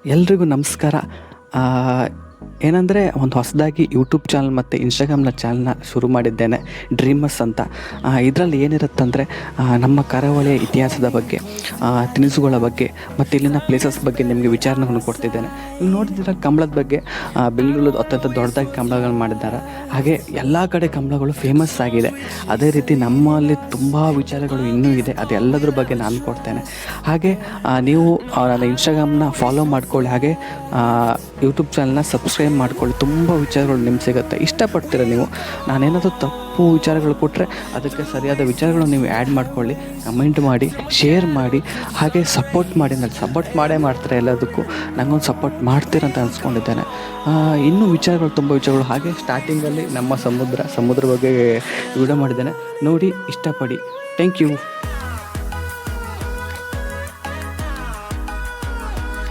ಎಲ್ರಿಗೂ ನಮಸ್ಕಾರ. ಏನಂದರೆ ಒಂದು ಹೊಸದಾಗಿ ಯೂಟ್ಯೂಬ್ ಚಾನಲ್ ಮತ್ತು ಇನ್ಸ್ಟಾಗ್ರಾಮ್ನ ಚಾನಲ್ನ ಶುರು ಮಾಡಿದ್ದೇನೆ, ಡ್ರೀಮರ್ಸ್ ಅಂತ. ಇದರಲ್ಲಿ ಏನಿರುತ್ತಂದರೆ ನಮ್ಮ ಕರಾವಳಿಯ ಇತಿಹಾಸದ ಬಗ್ಗೆ, ತಿನಿಸುಗಳ ಬಗ್ಗೆ ಮತ್ತು ಇಲ್ಲಿನ ಪ್ಲೇಸಸ್ ಬಗ್ಗೆ ನಿಮಗೆ ವಿಚಾರಣೆಗಳನ್ನು ಕೊಡ್ತಿದ್ದೇನೆ. ನೀವು ನೋಡಿದ್ರೆ ಕಂಬಳದ ಬಗ್ಗೆ ಬೆಂಗಳೂರು ಅತ್ಯಂತ ದೊಡ್ಡದಾಗಿ ಕಂಬಳಗಳು ಮಾಡಿದ್ದಾರೆ. ಹಾಗೆ ಎಲ್ಲ ಕಡೆ ಕಂಬಳಗಳು ಫೇಮಸ್ ಆಗಿದೆ. ಅದೇ ರೀತಿ ನಮ್ಮಲ್ಲಿ ತುಂಬ ವಿಚಾರಗಳು ಇನ್ನೂ ಇದೆ, ಅದೆಲ್ಲದ್ರ ಬಗ್ಗೆ ನಾನು ಕೊಡ್ತೇನೆ. ಹಾಗೆ ನೀವು ನನ್ನ ಇನ್ಸ್ಟಾಗ್ರಾಮ್ನ ಫಾಲೋ ಮಾಡ್ಕೊಳ್ಳಿ, ಹಾಗೆ ಯೂಟ್ಯೂಬ್ ಚಾನಲ್ನ ಸಬ್ಸ್ಕ್ರೈಬ್ ಮಾಡ್ಕೊಳ್ಳಿ. ತುಂಬ ವಿಚಾರಗಳು ನಿಮ್ಗೆ ಸಿಗುತ್ತೆ. ಇಷ್ಟಪಡ್ತೀರ ನೀವು, ನಾನೇನಾದರೂ ತಪ್ಪು ವಿಚಾರಗಳು ಕೊಟ್ಟರೆ ಅದಕ್ಕೆ ಸರಿಯಾದ ವಿಚಾರಗಳು ನೀವು ಆ್ಯಡ್ ಮಾಡ್ಕೊಳ್ಳಿ, ಕಮೆಂಟ್ ಮಾಡಿ, ಶೇರ್ ಮಾಡಿ, ಹಾಗೆ ಸಪೋರ್ಟ್ ಮಾಡಿ. ನಾನು ಸಪೋರ್ಟ್ ಮಾಡ್ತಾರೆ ಎಲ್ಲದಕ್ಕೂ, ನನಗೊಂದು ಸಪೋರ್ಟ್ ಮಾಡ್ತೀರಂತ ಅನ್ಸ್ಕೊಂಡಿದ್ದೇನೆ. ಇನ್ನೂ ವಿಚಾರಗಳು, ತುಂಬ ವಿಚಾರಗಳು. ಹಾಗೆ ಸ್ಟಾರ್ಟಿಂಗಲ್ಲಿ ನಮ್ಮ ಸಮುದ್ರ ಬಗ್ಗೆ ವಿಡಿಯೋ ಮಾಡಿದ್ದೇನೆ, ನೋಡಿ ಇಷ್ಟಪಡಿ. Thank you.